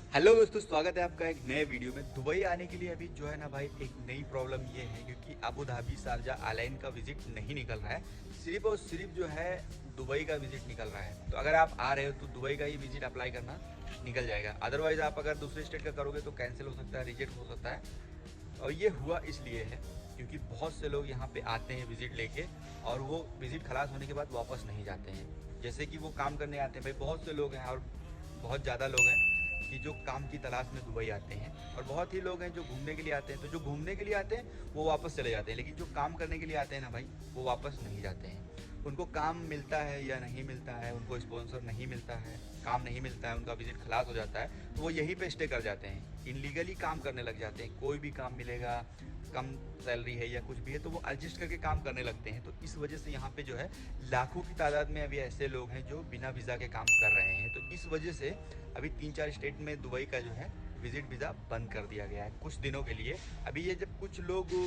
Hello दोस्तों, स्वागत है आपका एक नए वीडियो में। दुबई आने के लिए अभी जो है ना भाई, एक नई प्रॉब्लम ये है क्योंकि अबू धाबी शारजा एयरलाइन का विजिट नहीं निकल रहा है। सिर्फ और सिर्फ जो है दुबई का विजिट निकल रहा है। तो अगर आप आ रहे हो तो दुबई का ही विजिट अप्लाई करना निकल जाएगा। अदरवाइज आप अगर दूसरे स्टेट का करोगे तो कैंसिल हो सकता है, रिजेक्ट हो सकता है। और ये हुआ इसलिए है क्योंकि बहुत से लोग यहाँ पे आते हैं विजिट लेके, और वो विजिट खलास होने के बाद वापस नहीं जाते हैं। जैसे कि वो काम करने आते हैं भाई, बहुत से लोग हैं और बहुत ज़्यादा लोग हैं कि जो काम की तलाश में दुबई आते हैं, और बहुत ही लोग हैं जो घूमने के लिए आते हैं। तो जो घूमने के लिए आते हैं वो वापस चले जाते हैं, लेकिन जो काम करने के लिए आते हैं ना भाई, वो वापस नहीं जाते हैं। उनको काम मिलता है या नहीं मिलता है, उनको स्पॉन्सर नहीं मिलता है, काम नहीं मिलता है, उनका विजिट खलास हो जाता है, तो वो यहीं पे स्टे कर जाते हैं, इनलीगली काम करने लग जाते हैं। कोई भी काम मिलेगा, कम सैलरी है या कुछ भी है, तो वो एडजस्ट करके काम करने लगते हैं। तो इस वजह से यहाँ पे जो है लाखों की तादाद में अभी ऐसे लोग हैं जो बिना वीज़ा के काम कर रहे हैं। तो इस वजह से अभी 3-4 स्टेट में दुबई का जो है विजिट वीज़ा बंद कर दिया गया है कुछ दिनों के लिए। अभी ये जब कुछ लोग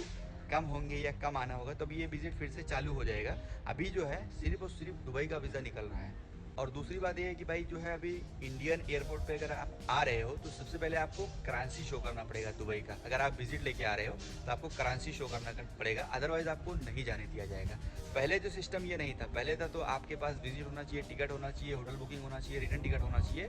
कम होंगे या कम आना होगा तब ये विजिट फिर से चालू हो जाएगा। अभी जो है सिर्फ और सिर्फ दुबई का वीज़ा निकल रहा है। और दूसरी बात ये है कि भाई जो है अभी इंडियन एयरपोर्ट पे अगर आप आ रहे हो तो सबसे पहले आपको करेंसी शो करना पड़ेगा दुबई का। अगर आप विजिट लेके आ रहे हो तो आपको करेंसी शो करना पड़ेगा, अदरवाइज आपको नहीं जाने दिया जाएगा। पहले जो सिस्टम ये नहीं था, पहले था तो आपके पास विजिट होना चाहिए, टिकट होना चाहिए, होटल बुकिंग होना चाहिए, रिटर्न टिकट होना चाहिए,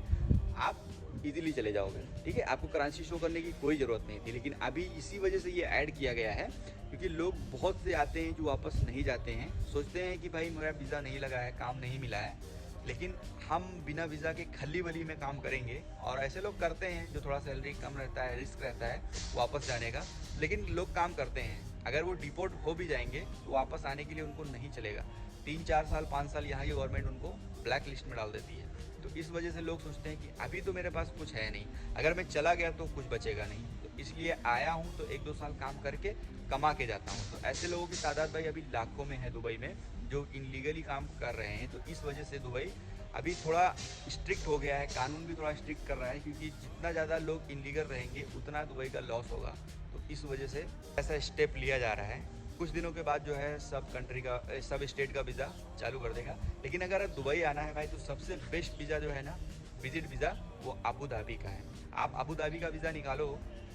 आप इजीली चले जाओगे। ठीक है, आपको करेंसी शो करने की कोई ज़रूरत नहीं थी। लेकिन अभी इसी वजह से ये ऐड किया गया है क्योंकि लोग बहुत से आते हैं जो वापस नहीं जाते हैं, सोचते हैं कि भाई मेरा वीज़ा नहीं लगा है, काम नहीं मिला है, लेकिन हम बिना वीज़ा के खली बली में काम करेंगे। और ऐसे लोग करते हैं जो थोड़ा सैलरी कम रहता है, रिस्क रहता है वापस जाने का, लेकिन लोग काम करते हैं। अगर वो डिपोर्ट हो भी जाएंगे तो वापस आने के लिए उनको नहीं चलेगा। 3-4 साल 5 साल यहाँ की गवर्नमेंट उनको ब्लैक लिस्ट में डाल देती है। तो इस वजह से लोग सोचते हैं कि अभी तो मेरे पास कुछ है नहीं, अगर मैं चला गया तो कुछ बचेगा नहीं, तो इसलिए आया हूँ तो 1-2 साल काम करके कमा के जाता हूँ। तो ऐसे लोगों की तादाद भाई अभी लाखों में है दुबई में जो इनलीगली काम कर रहे हैं। तो इस वजह से दुबई अभी थोड़ा स्ट्रिक्ट हो गया है, कानून भी थोड़ा स्ट्रिक्ट कर रहा है क्योंकि जितना ज़्यादा लोग इनलीगल रहेंगे उतना दुबई का लॉस होगा। तो इस वजह से ऐसा स्टेप लिया जा रहा है। कुछ दिनों के बाद जो है सब कंट्री का, सब स्टेट का वीज़ा चालू कर देगा। लेकिन अगर दुबई आना है भाई तो सबसे बेस्ट वीज़ा जो है ना, विजिट वीज़ा, वो अबू धाबी का है। आप अबू धाबी का वीज़ा निकालो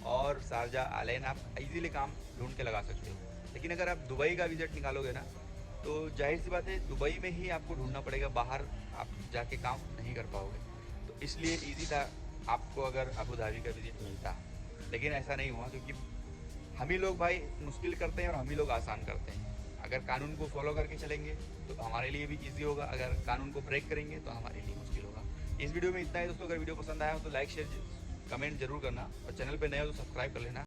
और शारजा एयरलाइन आप इजीली काम ढूंढ के लगा सकते हो। लेकिन अगर आप दुबई का विजिट निकालोगे ना तो जाहिर सी बात है दुबई में ही आपको ढूंढना पड़ेगा, बाहर आप जाके काम नहीं कर पाओगे। तो इसलिए ईजी था आपको अगर अबू धाबी का विजिट मिलता, लेकिन ऐसा नहीं हुआ क्योंकि हम ही लोग भाई मुश्किल करते हैं और हम ही लोग आसान करते हैं। अगर कानून को फॉलो करके चलेंगे तो हमारे लिए भी इजी होगा, अगर कानून को ब्रेक करेंगे तो हमारे लिए मुश्किल होगा। इस वीडियो में इतना ही दोस्तों। अगर वीडियो पसंद आया हो तो लाइक शेयर कमेंट जरूर करना, और चैनल पे नए हो तो सब्सक्राइब कर लेना।